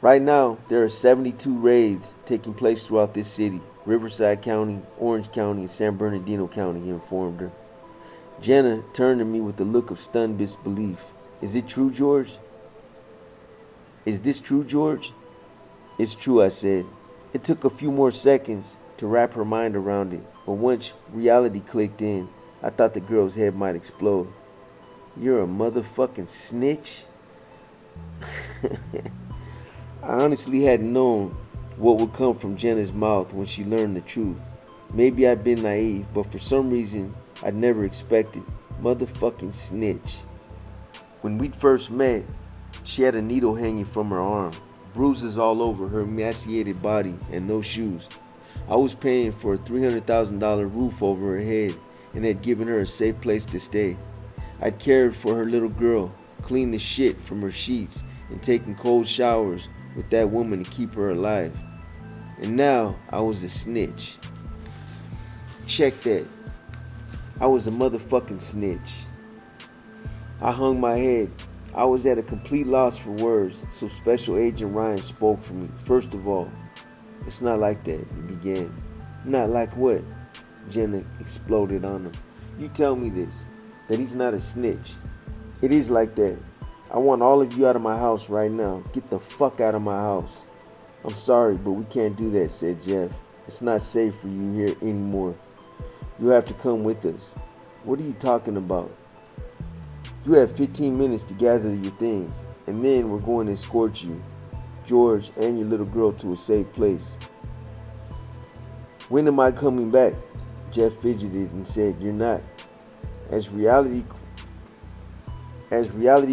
Right now, there are 72 raids taking place throughout this city. Riverside County, Orange County, and San Bernardino County, he informed her. Jenna turned to me with a look of stunned disbelief. Is it true, George? Is this true, George? It's true, I said. It took a few more seconds to wrap her mind around it, but once reality clicked in, I thought the girl's head might explode. You're a motherfucking snitch? I honestly hadn't known what would come from Jenna's mouth when she learned the truth. Maybe I'd been naive, but for some reason I'd never expected. Motherfucking snitch. When we'd first met, she had a needle hanging from her arm, bruises all over her emaciated body, and no shoes. I was paying for a $300,000 roof over her head and had given her a safe place to stay. I'd cared for her little girl, cleaned the shit from her sheets, and taken cold showers with that woman to keep her alive. And now I was a snitch. Check that. I was a motherfucking snitch. I hung my head. I was at a complete loss for words, so Special Agent Ryan spoke for me. First of all, it's not like that, he began. Not like what? Jenna exploded on him. You tell me this, that he's not a snitch. It is like that. I want all of you out of my house right now. Get the fuck out of my house. I'm sorry, but we can't do that, said Jeff. It's not safe for you here anymore. You have to come with us. What are you talking about? You have 15 minutes to gather your things, and then we're going to escort you, George, and your little girl to a safe place. When am I coming back? Jeff fidgeted and said, You're not. As reality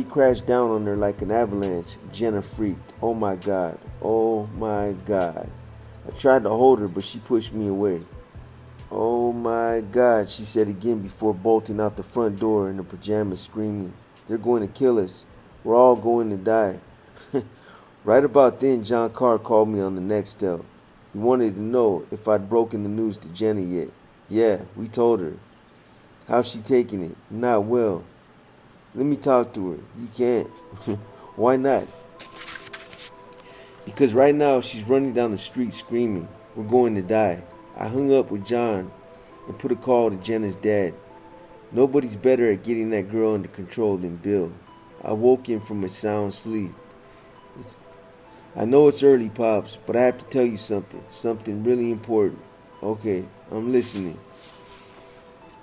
crashed down on her like an avalanche, Jenna freaked. Oh my God. Oh my God. I tried to hold her, but she pushed me away. Oh my God, she said again before bolting out the front door in her pajamas screaming. They're going to kill us. We're all going to die. Right about then, John Carr called me on the Nextel. He wanted to know if I'd broken the news to Jenna yet. Yeah, we told her. How's she taking it? Not well. Let me talk to her. You can't. Why not? Because right now she's running down the street screaming, we're going to die. I hung up with John and put a call to Jenna's dad. Nobody's better at getting that girl under control than Bill. I woke him from a sound sleep. I know it's early, Pops, but I have to tell you something really important. Okay, I'm listening.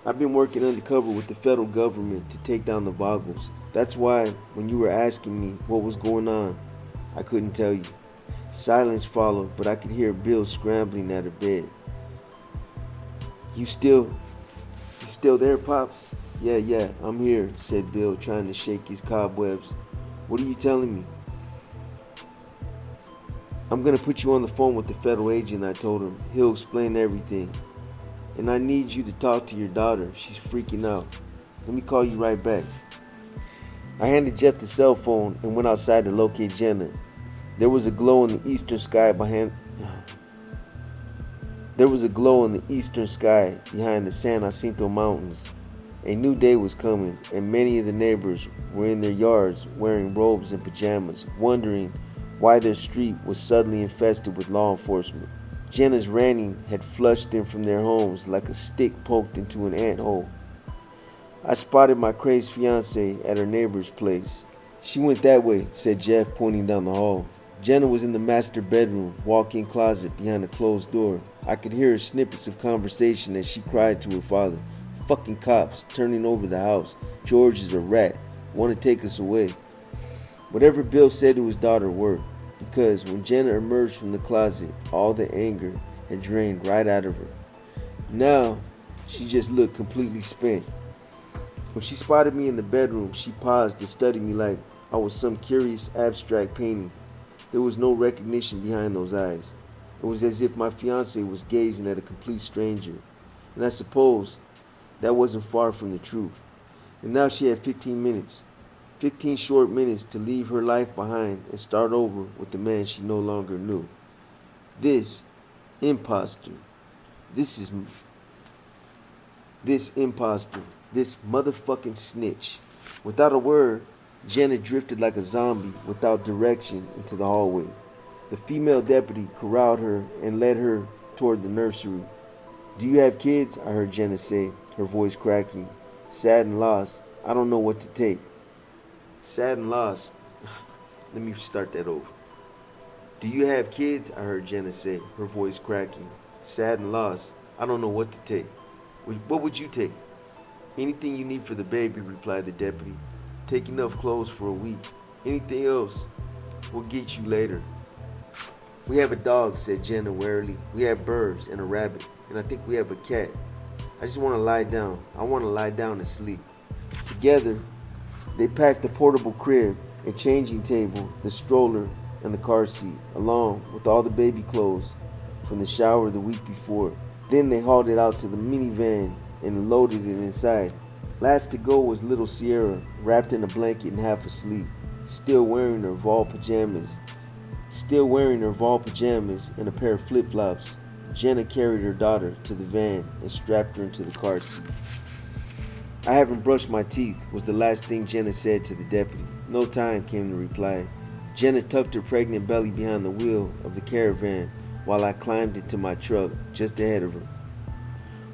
I've been working undercover with the federal government to take down the Boggles. That's why, when you were asking me what was going on, I couldn't tell you. Silence followed, but I could hear Bill scrambling out of bed. You still there, Pops? Yeah, I'm here, said Bill, trying to shake his cobwebs. What are you telling me? I'm gonna put you on the phone with the federal agent, I told him. He'll explain everything. And I need you to talk to your daughter. She's freaking out. Let me call you right back. I handed Jeff the cell phone and went outside to locate Jenna. There was a glow in the eastern sky behind the San Jacinto Mountains. A new day was coming, and many of the neighbors were in their yards wearing robes and pajamas, wondering why their street was suddenly infested with law enforcement. Jenna's ranting had flushed them from their homes like a stick poked into an anthole. I spotted my crazed fiancée at her neighbor's place. She went that way, said Jeff, pointing down the hall. Jenna was in the master bedroom, walk-in closet behind a closed door. I could hear her snippets of conversation as she cried to her father. Fucking cops, turning over the house. George is a rat. Want to take us away. Whatever Bill said to his daughter worked, because when Jenna emerged from the closet, all the anger had drained right out of her. Now, she just looked completely spent. When she spotted me in the bedroom, she paused to study me like I was some curious abstract painting. There was no recognition behind those eyes. It was as if my fiancé was gazing at a complete stranger. And I suppose that wasn't far from the truth. And now she had 15 short minutes to leave her life behind and start over with the man she no longer knew. This imposter, this motherfucking snitch. Without a word, Jenna drifted like a zombie without direction into the hallway. The female deputy corralled her and led her toward the nursery. "Do you have kids?" I heard Jenna say, her voice cracking. "Sad and lost. I don't know what to take." Sad and lost. Let me start that over. "Do you have kids?" I heard Jenna say, her voice cracking. "Sad and lost. I don't know what to take." "What would you take?" "Anything you need for the baby," replied the deputy. "Take enough clothes for a week. Anything else, we'll get you later." "We have a dog," said Jenna warily. "We have birds and a rabbit, and I think we have a cat. I just want to lie down. I want to lie down and sleep." Together, they packed a portable crib, a changing table, the stroller, and the car seat, along with all the baby clothes from the shower the week before. Then they hauled it out to the minivan and loaded it inside. Last to go was little Sierra, wrapped in a blanket and half asleep, still wearing her Vol pajamas and a pair of flip-flops. Jenna carried her daughter to the van and strapped her into the car seat. "I haven't brushed my teeth," was the last thing Jenna said to the deputy. "No time," came the reply. Jenna tucked her pregnant belly behind the wheel of the caravan while I climbed into my truck just ahead of her.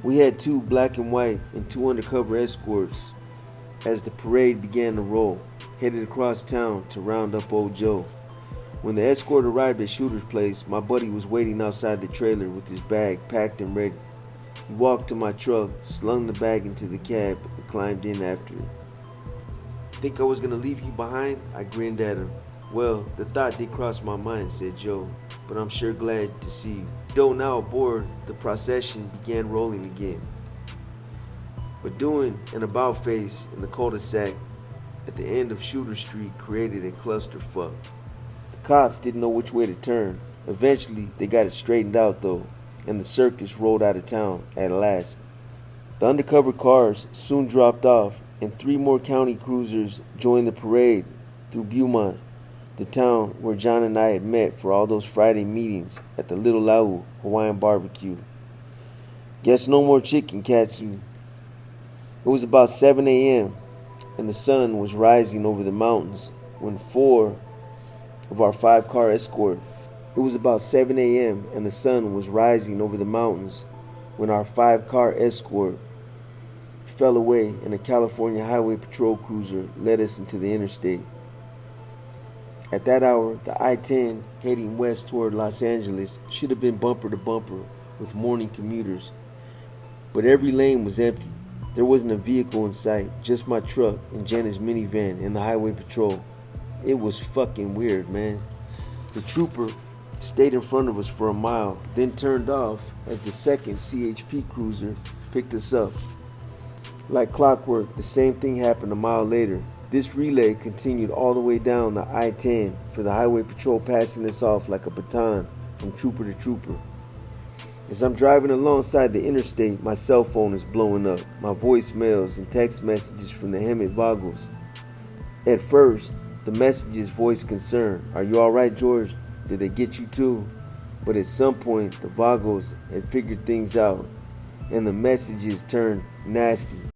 We had 2 black and white and 2 undercover escorts as the parade began to roll, headed across town to round up old Joe. When the escort arrived at Shooter's place, my buddy was waiting outside the trailer with his bag packed and ready. He walked to my truck, slung the bag into the cab, and climbed in after it. "Think I was gonna leave you behind?" I grinned at him. "Well, the thought did cross my mind," said Joe, "but I'm sure glad to see you." Though now aboard, the procession began rolling again. But doing an about face in the cul-de-sac at the end of Shooter Street created a clusterfuck. The cops didn't know which way to turn. Eventually, they got it straightened out though, and the circus rolled out of town at last. The undercover cars soon dropped off, and 3 more county cruisers joined the parade through Beaumont, the town where John and I had met for all those Friday meetings at the Little Lau Hawaiian barbecue. Guess no more chicken, Katsu. It was about 7 a.m., and the sun was rising over the mountains when 4 of our 5-car escort. It was about 7 a.m., and the sun was rising over the mountains when our 5-car escort fell away and a California Highway Patrol cruiser led us into the interstate. At that hour, the I-10 heading west toward Los Angeles should have been bumper to bumper with morning commuters. But every lane was empty. There wasn't a vehicle in sight, just my truck and Jenna's minivan and the highway patrol. It was fucking weird, man. The trooper stayed in front of us for a mile, then turned off as the second CHP cruiser picked us up. Like clockwork, the same thing happened a mile later. This relay continued all the way down the I-10 for the highway patrol passing us off like a baton from trooper to trooper. As I'm driving alongside the interstate, my cell phone is blowing up, my voicemails and text messages from the Hemet Vagos. At first, the messages voiced concern. "Are you alright, George? Did they get you too?" But at some point, the Vagos had figured things out, and the messages turned nasty.